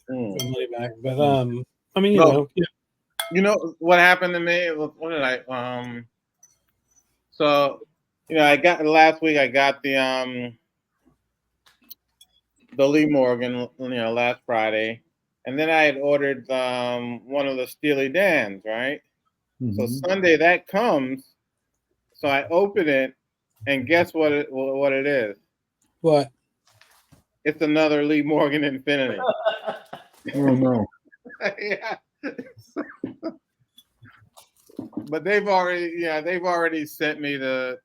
the money back. But I mean, you know what happened to me? What did I So, I got last week. I got the Lee Morgan, last Friday, and then I had ordered one of the Steely Dan's, right? So Sunday that comes, so I open it, and guess what it is? What? It's another Lee Morgan Infinity. Oh no! Yeah. But they've already sent me the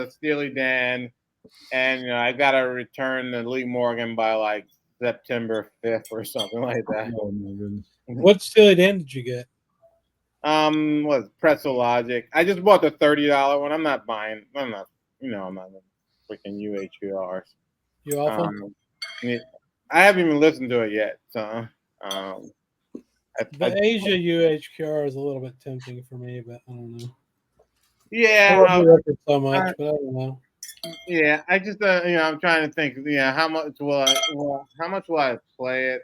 Steely Dan, and I gotta return the Lee Morgan by like September 5th or something like that. Oh my goodness! What Steely Dan did you get? What Pretzel Logic? I just bought the $30 one. I'm not buying. I'm not. I'm not freaking UHURs. You awful? I haven't even listened to it yet. So, the Asia UHQR is a little bit tempting for me, but I don't know. Yeah, I love the record so much, but I don't know. Yeah, I just I'm trying to think. How much will I play it?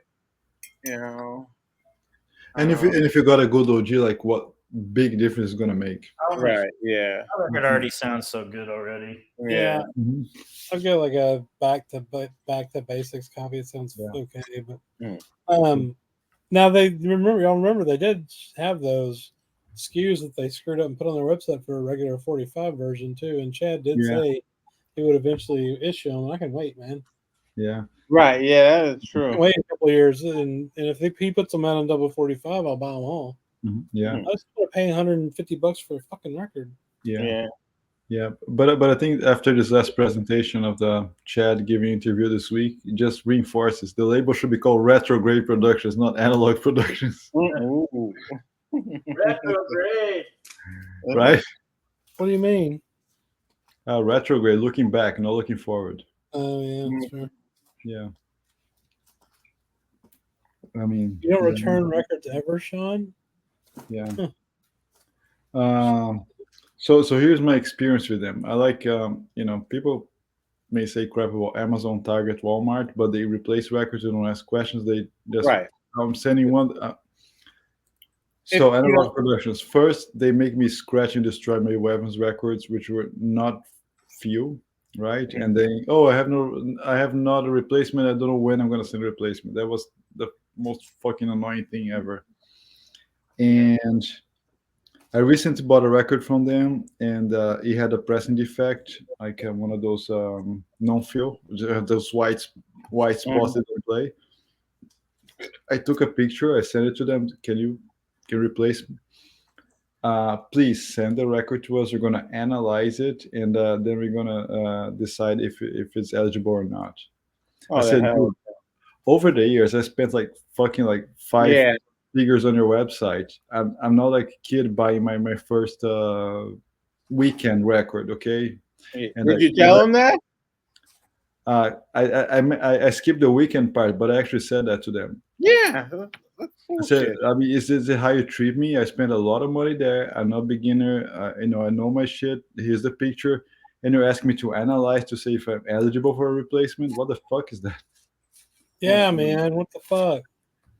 And if you got a good OG, like what big difference is gonna make? Right. Yeah. It already sounds so good already. Yeah. I'll get like a back to basics copy. It sounds okay, but now y'all remember they did have those SKUs that they screwed up and put on their website for a regular 45 version too. And Chad did say he would eventually issue them. I can wait, man. Yeah. Right. Yeah, that is true. I can wait a couple of years, and if he puts them out on double 45, I'll buy them all. Yeah. I was going to pay $150 for a fucking record. Yeah. But I think after this last presentation of the Chad giving interview this week, it just reinforces the label should be called Retrograde Productions, not Analogue Productions. Retrograde. Right? What do you mean? Retrograde, looking back, not looking forward. Oh yeah, that's fair. Yeah. I mean, you don't return records ever, Sean? Yeah. So here's my experience with them. I like people may say crap about Amazon, Target, Walmart, but they replace records. They don't ask questions. They just I'm sending one. So Analogue Productions. First, they make me scratch and destroy my Evans records, which were not few, right? Mm-hmm. And they, I have not a replacement. I don't know when I'm gonna send a replacement. That was the most fucking annoying thing ever. And I recently bought a record from them, and it had a pressing defect, like one of those non-fill, those white spots that they play. I took a picture. I sent it to them. Can you replace me? Please send the record to us. We're gonna analyze it, and then we're gonna decide if it's eligible or not. I said, dude, over the years, I spent like 5 figures on your website. I'm not like a kid buying my first weekend record. Okay. And did you tell them that? I skipped the weekend part, but I actually said that to them. Yeah. I said, I mean, is this how you treat me? I spent a lot of money there. I'm not a beginner. I know my shit. Here's the picture, and you're asking me to analyze to see if I'm eligible for a replacement. What the fuck is that? Yeah, man. What the fuck?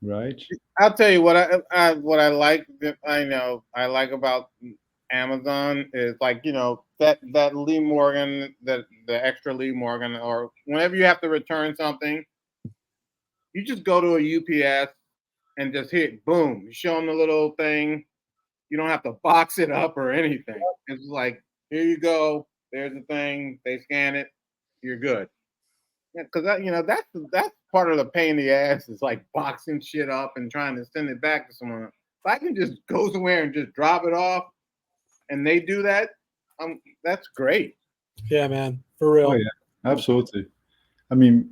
Right. I'll tell you what I like. I like about Amazon is like that Lee Morgan, the extra Lee Morgan, or whenever you have to return something, you just go to a UPS and just hit boom. You show them the little thing. You don't have to box it up or anything. It's like, here you go. There's the thing. They scan it. You're good. Yeah, because that's part of the pain in the ass is like boxing shit up and trying to send it back to someone. If I can just go somewhere and just drop it off, and they do that, that's great. Yeah, man, for real. Oh, yeah, absolutely. I mean,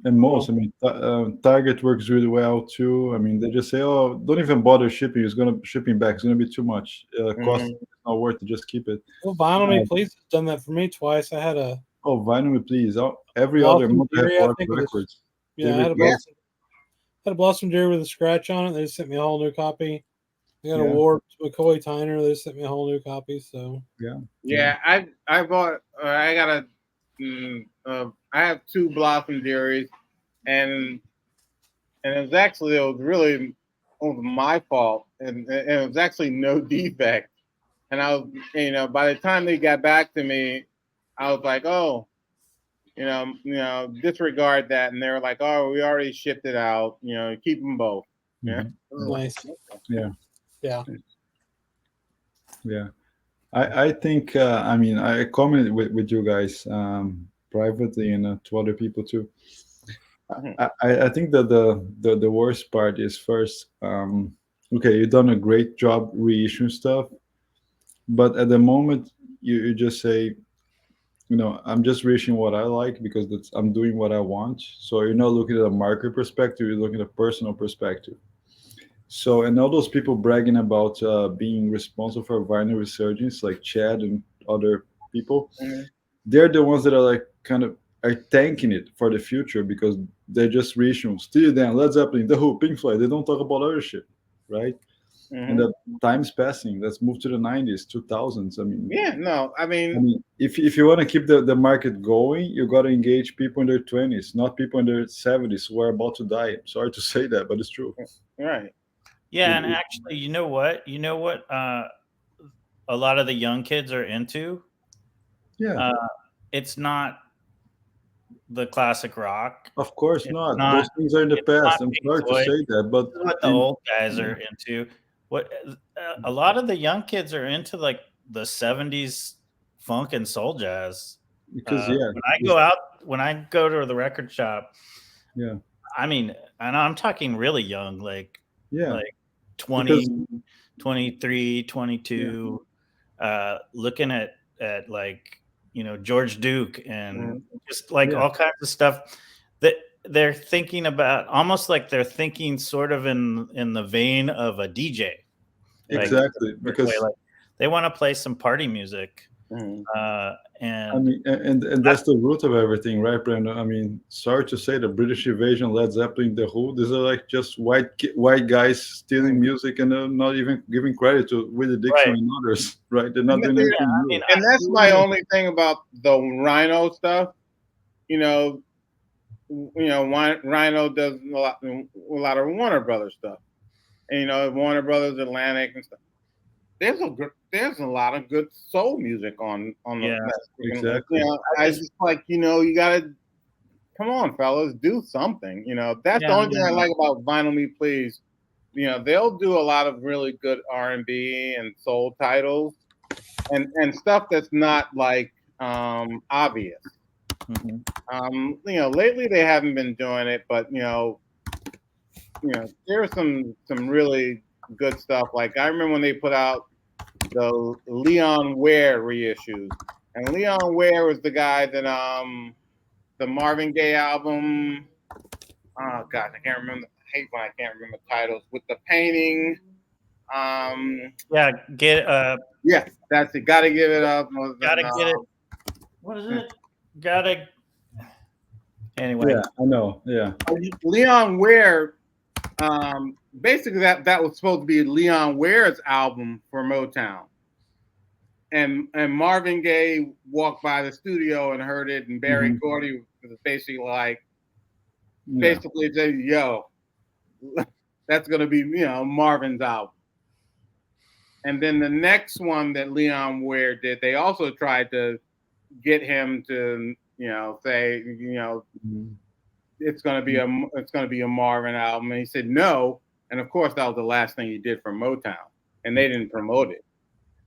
Target works really well too. I mean, they just say, "Oh, don't even bother shipping. Shipping back. It's gonna be too much. Cost is not worth it. Just keep it." Well, Vinyl Me Please has done that for me twice. I had a Vinyl Me Please. Every other month I have records. Yeah, I had a Blossom Deer with a scratch on it. They sent me a whole new copy. I got a Warped McCoy Tyner. They sent me a whole new copy. So I bought. I got a. I have 2 Blossom Deeries, and and it was my fault, and it was actually no defect. And I was, by the time they got back to me, I was like, oh, disregard that. And they were like, oh, we already shipped it out. Keep them both. Yeah. Nice. Yeah. Yeah. Yeah. I think, I mean, I commented with you guys privately and to other people too. I think that the worst part is first, okay, you've done a great job reissuing stuff, but at the moment you just say, I'm just reaching what I like because I'm doing what I want. So you're not looking at a market perspective, you're looking at a personal perspective. So, and all those people bragging about being responsible for vinyl resurgence, like Chad and other people, they're the ones that are like kind of are tanking it for the future because they're just reissuing Steely Dan, Led Zeppelin, The Who, Pink Floyd. They don't talk about other shit, right? And the time's passing. Let's move to the 90s, 2000s. I mean, if you want to keep the market going, you got to engage people in their 20s, not people in their 70s who are about to die. I'm sorry to say that, but it's true. Right. Yeah, and actually, you know what? A lot of the young kids are into. Yeah. It's not the classic rock. Of course not. Those things are in the past. I'm sorry to say that, but what the old guys are into. What a lot of the young kids are into, like the 70s funk and soul jazz. Because when I go to the record shop, yeah, I mean, and I'm talking really young, like 20, 23, 22, looking at like, George Duke and just like all kinds of stuff that they're thinking about, almost like they're thinking sort of in the vein of a DJ. Exactly. Because they want to play some party music. And I mean, and that's the root of everything, right, Brandon? I mean, sorry to say, the British Invasion, Led Zeppelin, The Who, these are like just white guys stealing music and not even giving credit to Willie Dixon and others, right? They're not doing anything new. And that's my only thing about the Rhino stuff. Rhino does a lot of Warner Brothers stuff, and Warner Brothers, Atlantic, and stuff. There's a lot of good soul music on the exactly. I just like you gotta come on, fellas, do something. That's the only thing I like about Vinyl Me Please. They'll do a lot of really good R&B and soul titles, and stuff that's not like obvious. Lately they haven't been doing it, but there's some really good stuff. Like I remember when they put out the Leon Ware reissues, and Leon Ware was the guy that the Marvin Gaye album. Oh gosh, I can't remember. I hate when I can't remember titles. With the painting. Yeah, that's it. Gotta give it up. Gotta get it. What is it? Gotta. Anyway, yeah, I know. Yeah, Leon Ware. Basically, that was supposed to be Leon Ware's album for Motown, and Marvin Gaye walked by the studio and heard it, and Barry Gordy was basically like, said, "Yo, that's gonna be Marvin's album." And then the next one that Leon Ware did, they also tried to get him to say it's gonna be a Marvin album, and he said no. And of course, that was the last thing he did for Motown, and they didn't promote it.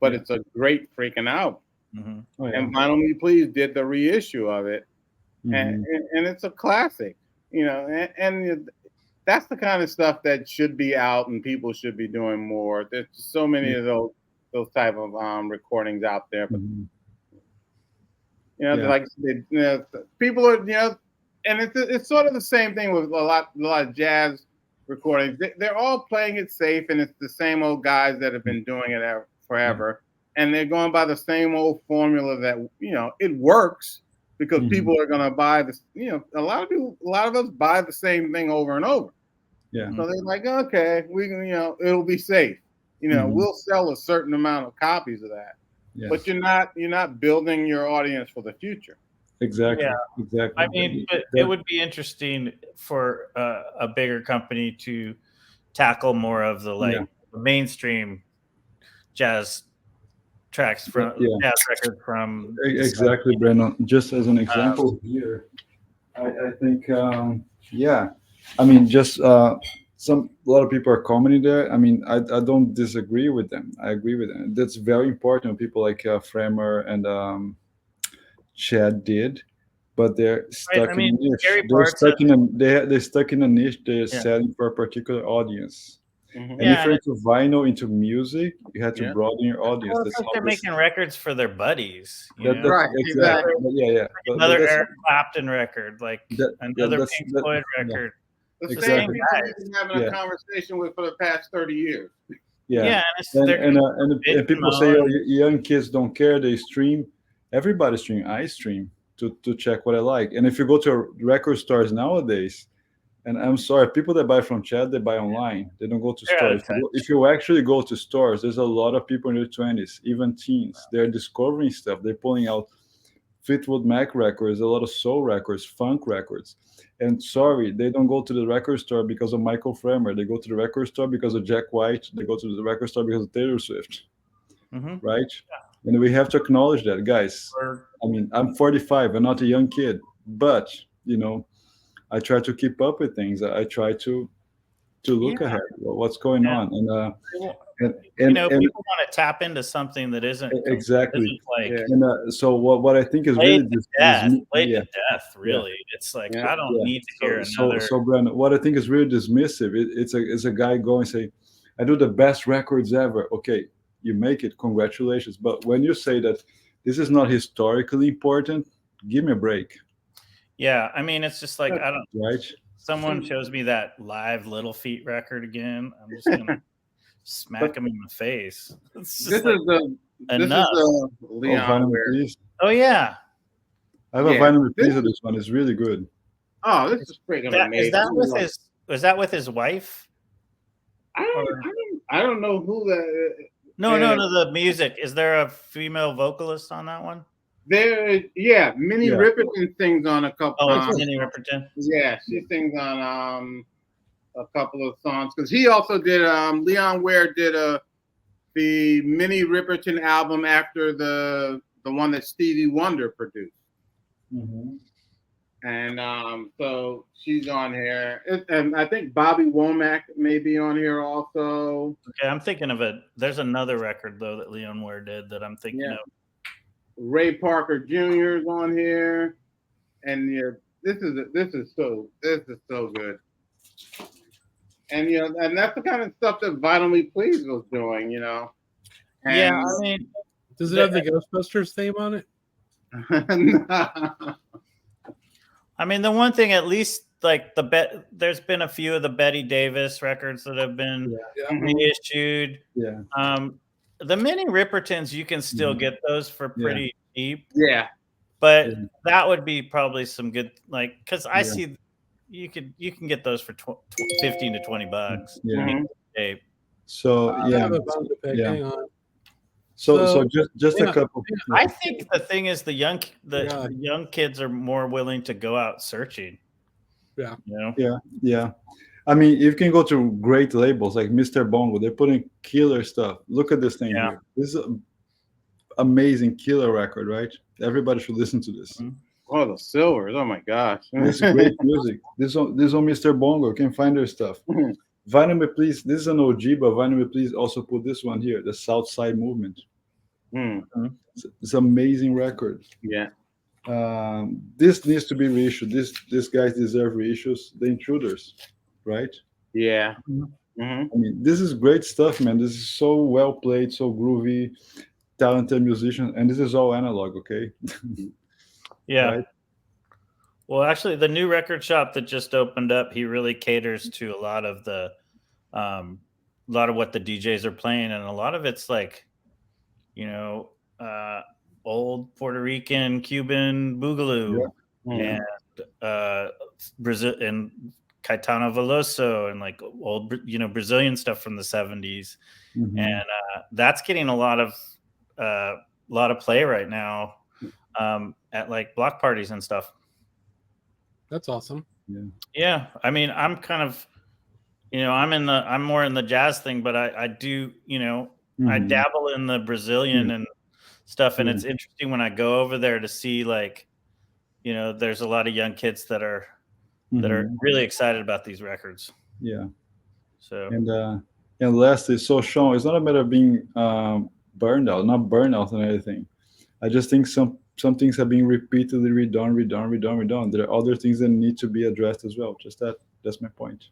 But it's a great freaking album. And Vinyl Me Please did the reissue of it, and it's a classic. And that's the kind of stuff that should be out, and people should be doing more. There's so many of those type of recordings out there, but like people are and it's sort of the same thing with a lot of jazz recordings. They're all playing it safe, and it's the same old guys that have been doing it forever, and they're going by the same old formula that it works because people are going to buy this. A lot of us buy the same thing over and over. Yeah. So they're like, okay, we can, it'll be safe. We'll sell a certain amount of copies of that. Yes. But you're not building your audience for the future. Exactly. Yeah. Exactly. I mean, but it would be interesting for a bigger company to tackle more of the mainstream jazz tracks from jazz records from exactly, Brandon. Just as an example here, I think I mean just a lot of people are commenting there. I mean, I don't disagree with them. I agree with them. That's very important. People like Fremer and Chad did, but they're stuck in a niche. They're stuck in a niche. They're selling for a particular audience. And if you're into vinyl, into music, you have to broaden your audience. Well, they're making records for their buddies. Right, exactly. Yeah. Another Eric Clapton record, like another Pink Floyd record. The same people we've been having a conversation with for the past 30 years. Yeah, and people say, oh, young kids don't care. They stream. Everybody stream. I stream to check what I like. And if you go to record stores nowadays, and I'm sorry, people that buy from Chad, they buy online. They don't go to stores. If you actually go to stores, there's a lot of people in their 20s, even teens. They're discovering stuff. They're pulling out Fleetwood Mac records, a lot of soul records, funk records. And sorry, they don't go to the record store because of Michael Fremer. They go to the record store because of Jack White. They go to the record store because of Taylor Swift. Right? Yeah. And we have to acknowledge that, guys. I mean, I'm 45. I'm not a young kid. But, I try to keep up with things. I try to look ahead. What's going on? And people want to tap into something that isn't exactly. Isn't so what I think is really played to death. Really, it's like I don't need to hear another. So Brandon, what I think is really dismissive. It's a guy going say, "I do the best records ever." Okay, you make it. Congratulations. But when you say that this is not historically important, give me a break. Yeah, I mean, it's just like I don't. Right. Someone shows me that live Little Feat record again. I'm just gonna smack him in the face. This is the Leon. Oh yeah, I have a vinyl piece of this one. It's really good. Oh, this is freaking amazing. Was that with his wife? I don't know who that. No, the music. Is there a female vocalist on that one? Minnie Riperton sings on a couple. Oh, it's Minnie Riperton. Yeah, she sings on a couple of songs because he also did. Leon Ware did the Minnie Riperton album after the one that Stevie Wonder produced. And so she's on here, and I think Bobby Womack may be on here also. Okay, I'm thinking of it. There's another record though that Leon Ware did that I'm thinking of. Ray Parker Jr. is on here, and this is so good, and and that's the kind of stuff that Vinyl Please was doing, And, I mean, does it have the Ghostbusters theme on it? I mean, the one thing, at least, like there's been a few of the Betty Davis records that have been reissued. Yeah. The Minnie Ripertons, you can still get those for pretty cheap. Yeah. But that would be probably some good, like, because I see you can get those for $15 to $20. Yeah. So Hang on. So just a couple. I think the thing is the young kids are more willing to go out searching. Yeah. Yeah. I mean, you can go to great labels like Mr. Bongo. They're putting killer stuff. Look at this thing here. This is an amazing killer record, right? Everybody should listen to this. Oh, the Silvers. Oh, my gosh. This is great music. This on Mr. Bongo. You can find their stuff. Vinyl Please. This is an OG, but Vinyl Please also put this one here, the South Side Movement. It's an amazing record. Yeah. This needs to be reissued. These guys deserve reissues. The Intruders. Right? Yeah. I mean, this is great stuff, man. This is so well played, so groovy, talented musician, and this is all analog, okay? Yeah. Right? Well, actually, the new record shop that just opened up, he really caters to a lot of what the DJs are playing, and a lot of it's like, old Puerto Rican, Cuban boogaloo, and Brazil and Caetano Veloso and like old, Brazilian stuff from the 70s. And that's getting a lot of play right now. at like block parties and stuff. That's awesome. Yeah. I mean, I'm kind of, I'm more in the jazz thing, but I do, I dabble in the Brazilian and stuff. And it's interesting when I go over there to see like, there's a lot of young kids that are really excited about these records. Yeah. So and lastly, so Sean, it's not a matter of being burned out, not burnout and everything. I just think some things have been repeatedly redone. There are other things that need to be addressed as well. Just that's my point.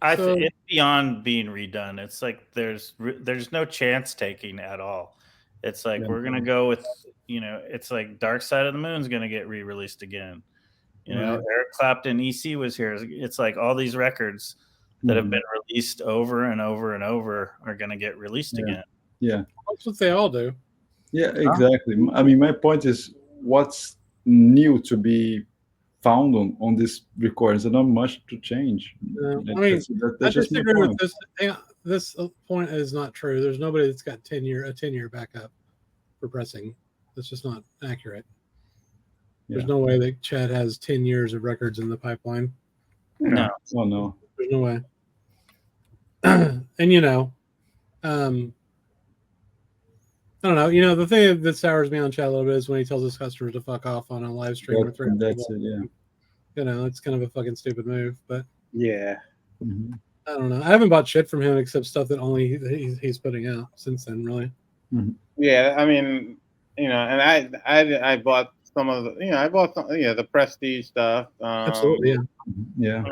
It's beyond being redone. It's like there's no chance taking at all. It's like we're gonna go with it's like Dark Side of the Moon's gonna get re-released again. Eric Clapton, EC was here. It's like all these records that have been released over and over and over are gonna get released again. Yeah, that's what they all do. Yeah, exactly. I mean, my point is, what's new to be found on this recordings? There's not much to change. I mean, I disagree with this. This point is not true. There's nobody that's got a 10-year backup for pressing. That's just not accurate. There's no way that Chad has 10 years of records in the pipeline. No. Oh no. There's no way. And I don't know. The thing that sours me on Chad a little bit is when he tells his customers to fuck off on a live stream. That's it, yeah. It's kind of a fucking stupid move, but yeah. Mm-hmm. I don't know. I haven't bought shit from him except stuff that only he's putting out since then, really. Mm-hmm. Yeah, I mean, and I bought some of the, I bought some, the Prestige stuff. Absolutely, yeah.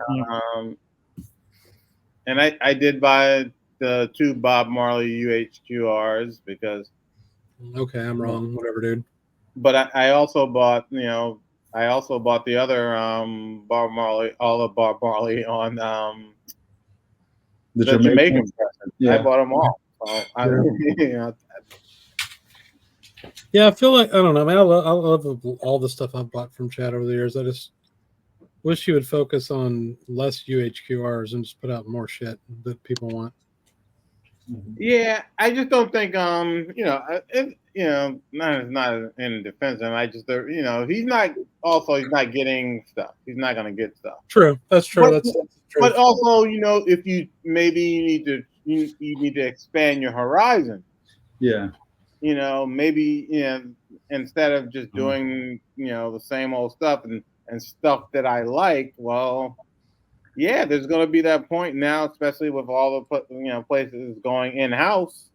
And I did buy the 2 Bob Marley UHQRs because. Okay, I'm wrong. Whatever, dude. But I also bought, the other Bob Marley, all of Bob Marley on the Jamaican version. Yeah. I bought them all. So I feel like, I don't know, man. I love all the stuff I've bought from Chad over the years. I just wish he would focus on less UHQRs and just put out more shit that people want. Yeah, I just don't think not in defense of him. I just he's not getting stuff. He's not going to get stuff. True, that's true. That's true. But also, if you need to expand your horizon. Yeah. Maybe instead of just doing the same old stuff and stuff that I like, well. Yeah, there's going to be that point now, especially with all the places going in house.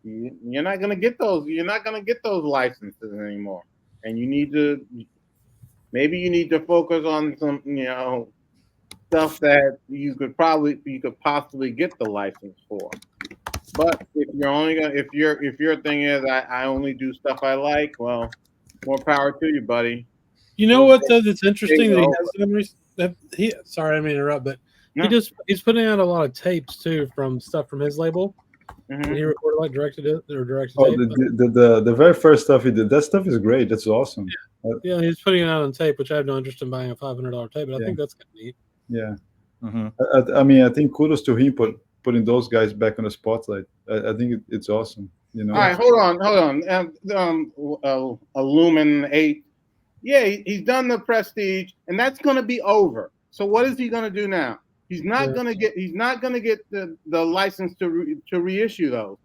You're not going to get those. You're not going to get those licenses anymore, and you need to focus on some stuff that you could possibly get the license for. But if your thing is I only do stuff I like, well, more power to you, buddy. You know what though? That's interesting that he has done. Sorry, I didn't mean to interrupt, but he's putting out a lot of tapes too from stuff from his label. Mm-hmm. He recorded directed tape. The very first stuff he did, that stuff is great. That's awesome. Yeah, he's putting it out on tape, which I have no interest in buying a $500 tape, but I think that's kind of neat. Yeah. Mm-hmm. I mean, I think kudos to him putting those guys back on the spotlight. I think it's awesome. All right, hold on. Illumin 8. Yeah, he's done the Prestige, and that's going to be over. So what is he going to do now? He's not going to get the license to reissue those.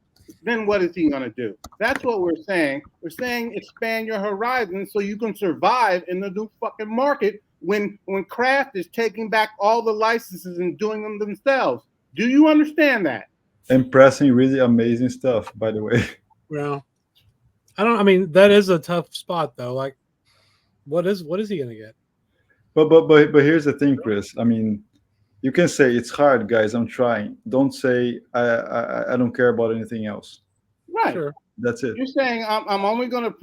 Then what is he going to do? That's what we're saying. We're saying expand your horizons so you can survive in the new fucking market when Kraft is taking back all the licenses and doing them themselves. Do you understand that? And pressing really amazing stuff, by the way. Well, I mean, that is a tough spot though. Like, what is he gonna get? But here's the thing, Chris. I mean, you can say it's hard, guys. I'm trying. Don't say I don't care about anything else. Right. Sure. That's it. You're saying I'm only gonna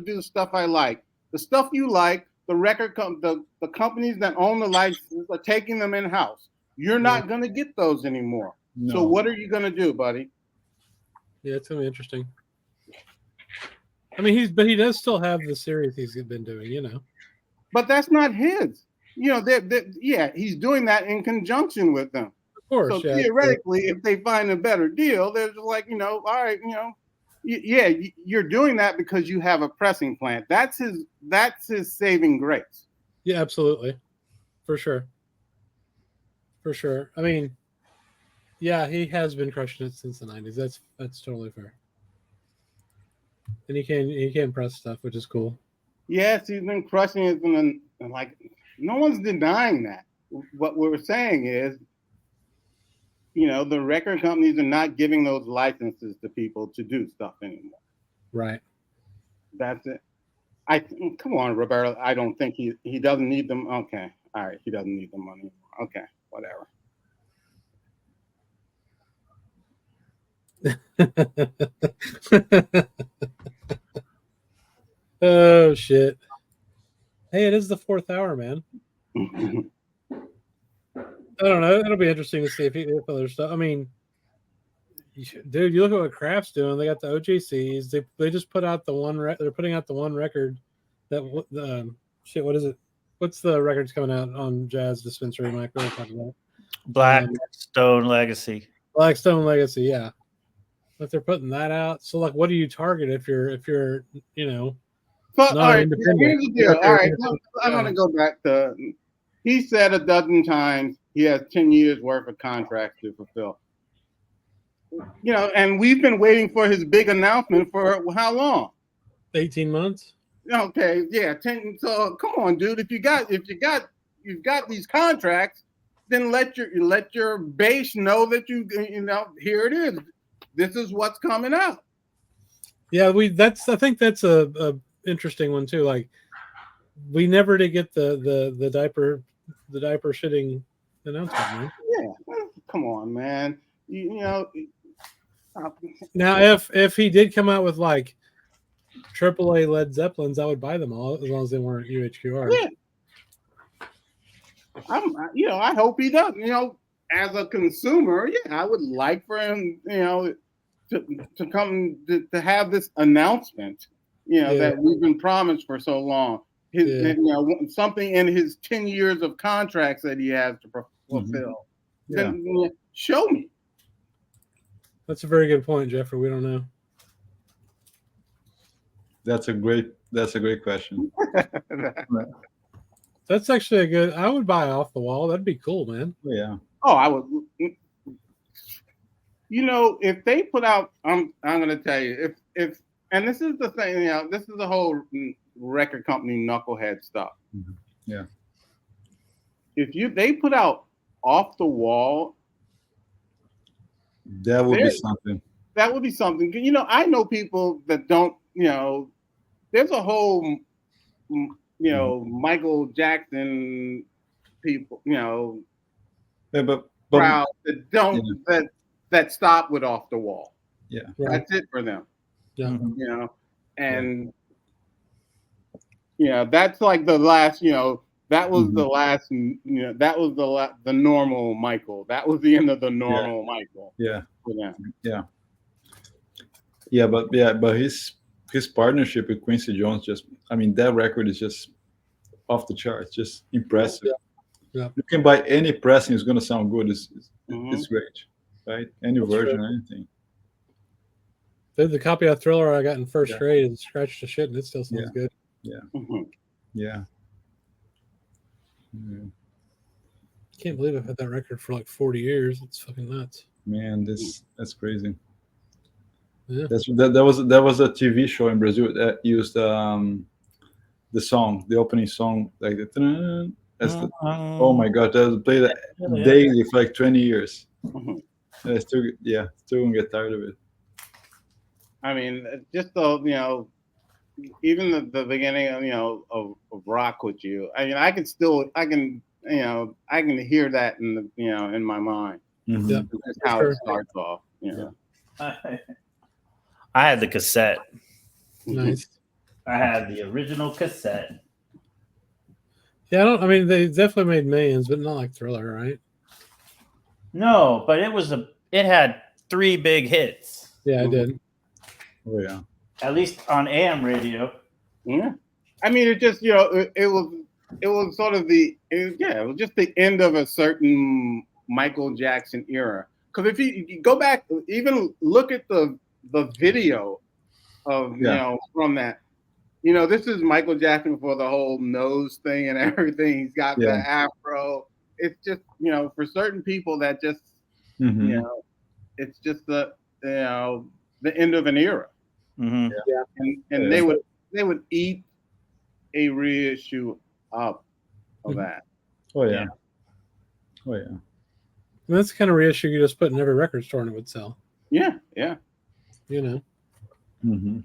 do the stuff I like. The stuff you like, the the companies that own the licenses are taking them in house. You're not gonna get those anymore. No. So what are you gonna do, buddy? Yeah, it's gonna be interesting. I mean, he does still have the series he's been doing, But that's not his. He's doing that in conjunction with them. Of course. So theoretically, if they find a better deal, they're just like, all right, Yeah, you're doing that because you have a pressing plant. That's his saving grace. Yeah, absolutely, for sure. For sure. I mean, yeah, he has been crushing it since the '90s. That's totally fair. And he can press stuff, which is cool. Yes, he's been crushing it, and like no one's denying that. What we're saying is, the record companies are not giving those licenses to people to do stuff anymore. Right. That's it. Come on, Roberto. I don't think he doesn't need them. Okay, all right, he doesn't need the money. Okay, whatever. Oh shit! Hey, it is the 4th hour, man. I don't know. It'll be interesting to see if other stuff. I mean, dude, you look at what Kraft's doing. They got the OJCs. They just put out the one. They're putting out the one record. That shit. What is it? What's the records coming out on Jazz Dispensary? Mike, what are we talking about? Blackstone Legacy. Blackstone Legacy, yeah. But they're putting that out. So, like, what do you target if you're But, all right, here's the deal. All right, I'm going to go back to. He said a dozen times he has 10 years worth of contracts to fulfill. And we've been waiting for his big announcement for how long? 18 months. Okay, yeah, 10. So come on, dude. If you've got these contracts, then let your base know that here it is. This is what's coming out. Yeah, I think that's a interesting one too. Like, we never did get the diaper shitting announcement, man. Yeah, come on, man. Now, if he did come out with like AAA Led Zeppelins, I would buy them all as long as they weren't UHQR. Yeah, I hope he does. As a consumer, yeah, I would like for him, to come to have this announcement, that we've been promised for so long. Something in his 10 years of contracts that he has to fulfill. Then show me. That's a very good point, Jeffrey. We don't know. That's a great question. That's actually a good. I would buy Off the Wall. That'd be cool, man. Yeah. Oh, I would. If they put out, I'm going to tell you, if and this is the thing, this is the whole record company knucklehead stuff. Mm-hmm. Yeah. If they put out Off the Wall, that would be something. That would be something. I know people that don't. There's a whole, Michael Jackson people, crowd that don't that stop with Off the Wall. Yeah, that's it for them. Yeah, and that's like the last. That was the last. That was the normal Michael. That was the end of the normal Michael. Yeah. For them. Yeah, but his partnership with Quincy Jones that record is just off the charts, just impressive. Yeah. You can buy any pressing; it's gonna sound good. It's great, right? Any version, anything. The copy of Thriller I got in first grade is scratched to shit, and it still sounds good. Yeah. Yeah. Can't believe I've had that record for like 40 years. It's fucking nuts. Man, that's crazy. Yeah. That was a TV show in Brazil that used the opening song, like the. Oh my god, that was played daily for like 20 years. I still won't get tired of it. I mean, just the even the beginning of Rock With You. I mean, I can hear that in my mind. Mm-hmm. Yeah. That's how it starts off. I had the cassette. Nice. I had the original cassette. Yeah, they definitely made millions, but not like Thriller, right? No, but it had 3 big hits. Yeah, it did. Oh yeah. At least on AM radio. Yeah. I mean, it just it was sort of it was just the end of a certain Michael Jackson era. Because if you go back, even look at the video of from that. This is Michael Jackson for the whole nose thing and everything. He's got the afro. It's just for certain people that just it's just the end of an era. Mm-hmm. And they would eat a reissue up of that. Oh yeah. And that's the kind of reissue you just put in every record store and it would sell. Yeah. Mm-hmm.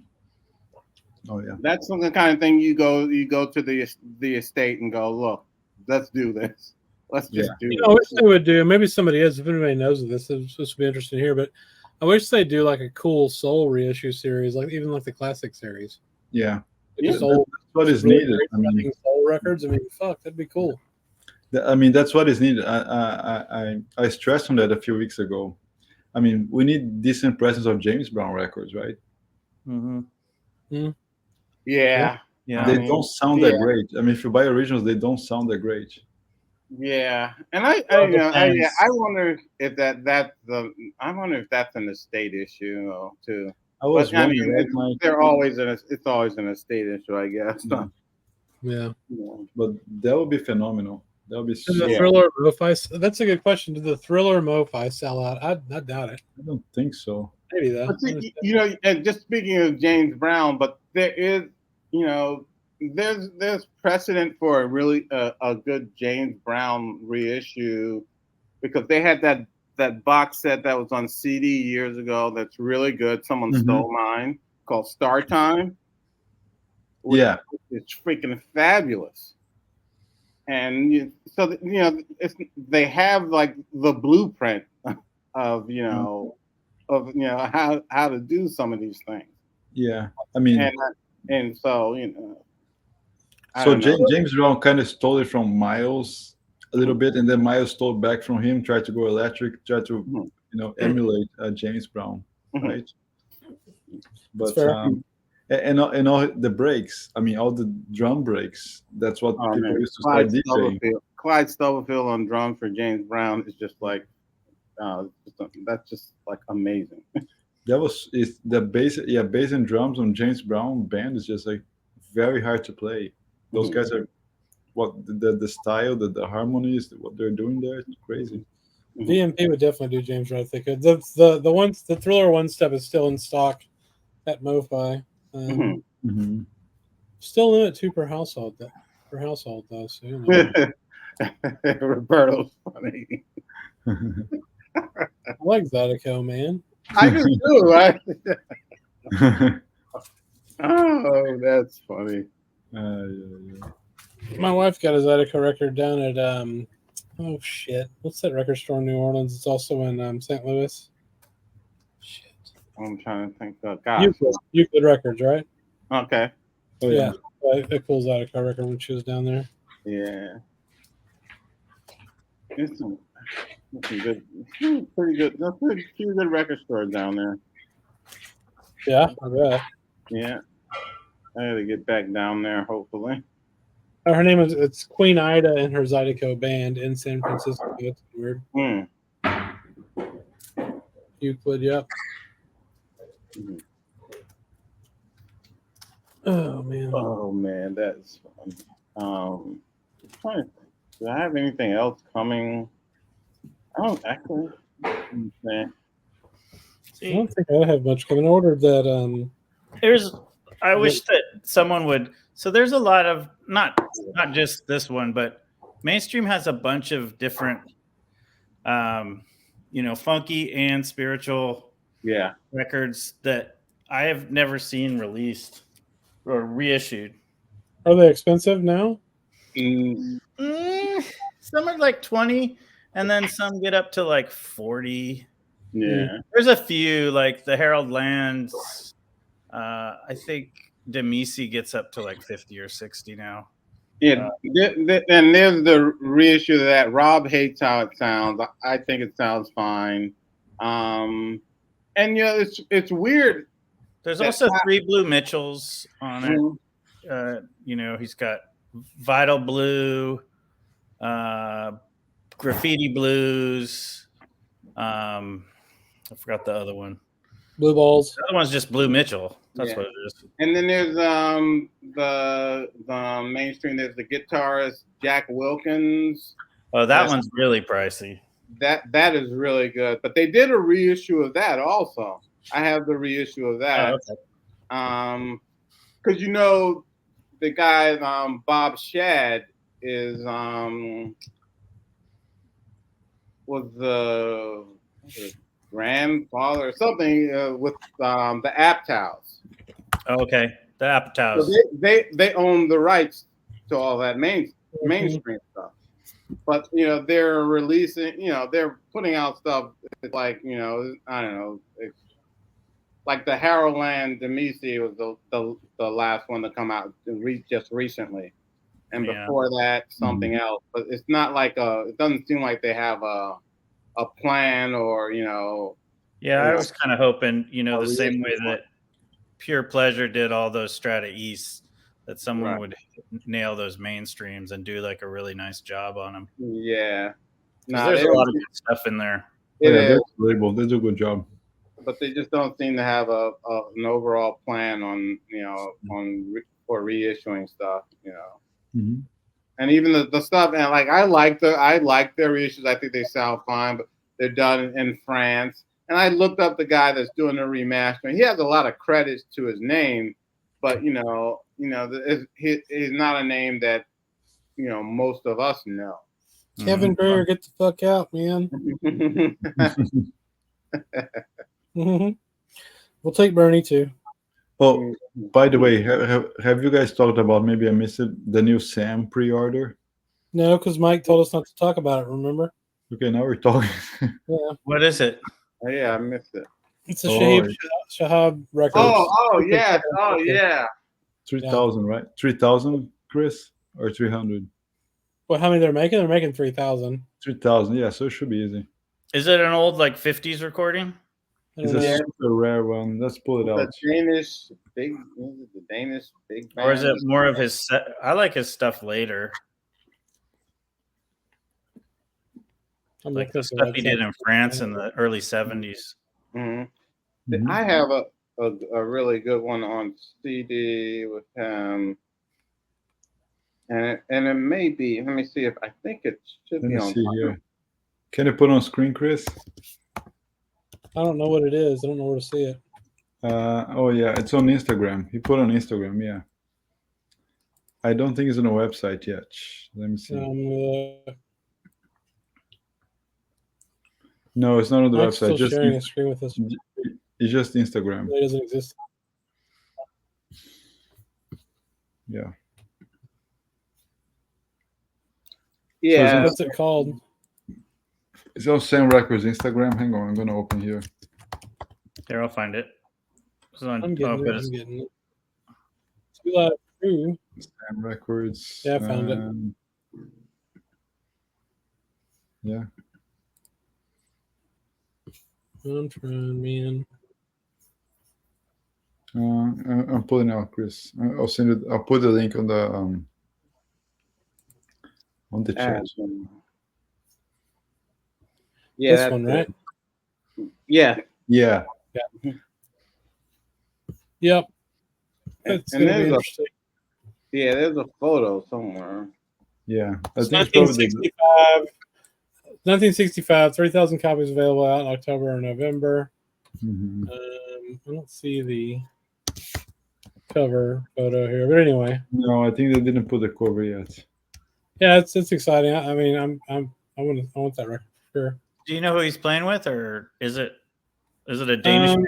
Oh yeah. That's the kind of thing you go to the estate and go, look, let's do this. Let's just do it. I wish they would do. Maybe somebody is. If anybody knows of this, this would be interesting to hear. But I wish they do like a cool soul reissue series, like even like the classic series. Yeah. Soul, that's what is needed. Soul records. Fuck, that'd be cool. That's what is needed. I stressed on that a few weeks ago. We need decent presence of James Brown records, right? Mm-hmm. Mm-hmm. Yeah. They don't sound that great. If you buy originals, they don't sound that great. Yeah, and I wonder if I wonder if that's an estate issue too. I was wondering. It's always an estate issue, I guess. Yeah. But that would be phenomenal. That would be. The Thriller MoFi. That's a good question. Did the Thriller MoFi sell out? I doubt it. I don't think so. Maybe though. But see, and just speaking of James Brown, but there is, there's precedent for a really a good James Brown reissue, because they had that box set that was on CD years ago that's really good. Someone stole mine, called Star Time. It's freaking fabulous. And they have like the blueprint of how to do some of these things. Yeah, and so So James Brown kind of stole it from Miles a little bit, and then Miles stole back from him, tried to go electric, tried to emulate James Brown, right? But and all the breaks, all the drum breaks. That's what people used to start DJing. Clyde Stubblefield on drums for James Brown is just like that's just like amazing. The bass and drums on James Brown band is just like very hard to play. Those guys are the style, the harmonies, what they're doing there, it's crazy. VMP would definitely do James Brown. I think the Thriller one step is still in stock at MoFi. Still limit 2 per household though. So, Roberto's funny. I like Zydeco, man. I do too. Oh, that's funny. My wife got a Zydeco record down at oh shit, what's that record store in New Orleans? It's also in St. Louis. Shit, I'm trying to think. Gosh, Euclid Records, right? Okay. Oh, yeah. It pulls out a record when she was down there. Yeah. It's some good, pretty good. There's a few good record stores down there. Yeah, I bet. Yeah. I gotta get back down there, hopefully. Her name it's Queen Ida and her Zydeco band in San Francisco. That's weird. Euclid, yep. Oh man, that's fun. I'm trying to think. Do I have anything else coming? I don't actually. I don't think I have much coming. I ordered that. I wish that someone would. So there's a lot of not just this one, but mainstream has a bunch of different, funky and spiritual records that I have never seen released or reissued. Are they expensive now? Some are like 20, and then some get up to like 40. Yeah. There's a few like the Harold Lands. I think Demisi gets up to like 50 or 60 now. Yeah, and there's the reissue of that. Rob hates how it sounds. I think it sounds fine. And it's weird. There's also 3 Blue Mitchells on it. He's got Vital Blue, Graffiti Blues. I forgot the other one. Blue Balls. The other one's just Blue Mitchell. That's what it is. And then there's the mainstream. There's the guitarist Jack Wilkins. Oh, that one's really pricey. That is really good. But they did a reissue of that also. I have the reissue of that. Oh, okay. Because the guy Bob Shad is was the grandfather or something with the Apatows. Okay, the Apatows. So they own the rights to all that mainstream stuff. But they're releasing, they're putting out stuff like I don't know, like the Haroland Demisi was the last one to come out just recently, and before that something else. But it's not like it doesn't seem like they have a plan or Yeah, I was kind of hoping the same way that Pure Pleasure did all those Strata East, that someone would nail those mainstreams and do like a really nice job on them. Yeah, there's a lot of good stuff in there. They do a good job, but they just don't seem to have an overall plan on for reissuing stuff. Mm-hmm. And even the stuff, and like I like their reissues. I think they sound fine, but they're done in France. And I looked up the guy that's doing the remastering. He has a lot of credits to his name, but he's not a name that most of us know. Kevin Greer, get the fuck out, man. We'll take Bernie too. Oh, by the way, have you guys talked about, maybe I missed it, the new Sam pre-order? No, because Mike told us not to talk about it, remember? Okay, now we're talking. Yeah. What is it? Oh, yeah, I missed it. It's a Shahab record. Oh, yeah. Oh, yeah. 3,000, right? 3,000, Chris? Or 300? Well, how many they're making? They're making 3,000. 3,000, yeah, so it should be easy. Is it an old, 50s recording? It's a super rare one. Let's pull it out. The Danish big band. Or is it more of his set? I like his stuff later. Like the stuff he did in France in the early 70s. Mm-hmm. Mm-hmm. I have a really good one on CD with him. And it may be, let me see if I think it should be on here. Can you put on screen, Chris? I don't know what it is. I don't know where to see it. Oh yeah, it's on Instagram. He put on Instagram, yeah. I don't think it's on a website yet. Let me see. No, it's not on the website. Still sharing a screen with us. It's just Instagram. It doesn't exist. Yeah. Yeah. So what's it called? It's on Sam Records Instagram. Hang on, I'm gonna open here. Here, I'll find it. I'm getting it. Too Loud Crew. Sam Records. Yeah, I found it. Yeah. I'm trying, man. I'm pulling out, Chris. I'll send it. I'll put the link on the chat. Yeah, this one, right? Yeah. Yeah. Yeah. Yep. It's and there's a photo somewhere. Yeah. It's 1965. 1965, 3,000 copies available out in October or November. Mm-hmm. I don't see the cover photo here, but anyway. No, I think they didn't put the cover yet. Yeah, it's exciting. I mean, I want that record for sure. Do you know who he's playing with, or is it a Danish band?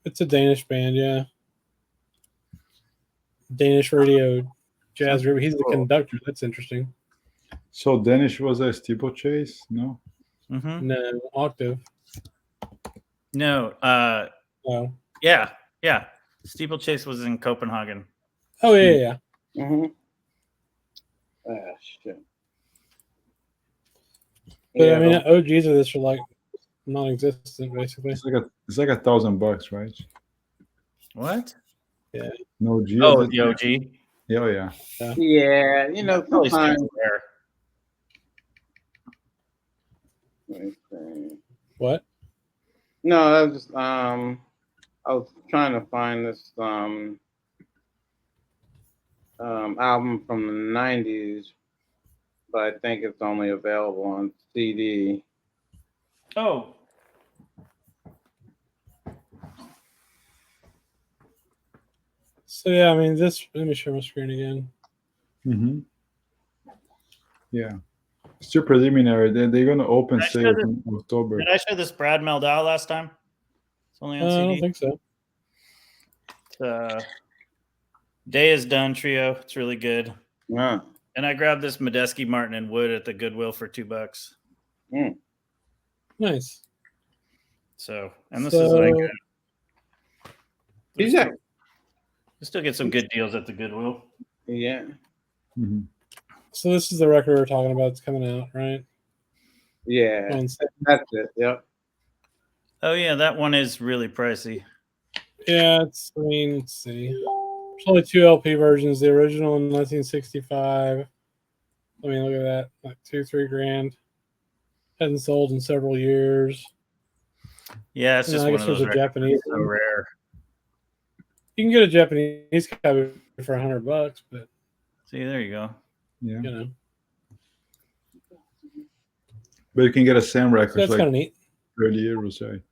It's a Danish band, yeah. Danish radio jazz group. He's the conductor. That's interesting. So Danish was a steeplechase? No. Mm-hmm. No, octave. No. No. Yeah. Steeplechase was in Copenhagen. Oh yeah. Mm-hmm. Ah, shit. But yeah, I mean, OGs of this are like non-existent, basically. It's like $1,000, right? What? Yeah. No OG. Oh, the OG. Yeah. Yeah, sometimes. What? No, that was just I was trying to find this album from the 90s, but I think it's only available on CD. Oh. So yeah, I mean, this. Let me share my screen again. Mm-hmm. Yeah, still preliminary. They're gonna open sales in October. Did I show this Brad Meldau last time? It's only on CD. I don't think so. Day is Done trio. It's really good. Yeah. And I grabbed this Medeski, Martin, and Wood at the Goodwill for $2. Nice. So, and this is like, you still get some good deals at the Goodwill. Yeah. Mm-hmm. So this is the record we're talking about. It's coming out, right? Yeah. That's it. Yep. Oh yeah, that one is really pricey. Yeah, it's. I mean, let's see. There's only 2 LP versions. The original in 1965. I mean, look at that, like $2-3 grand. Hadn't sold in several years. Yeah, it's just one of those. A Japanese. So rare. You can get a Japanese copy for $100, but see, there you go. Yeah, you know. But you can get a Sam record. So that's kind of neat. €30, say.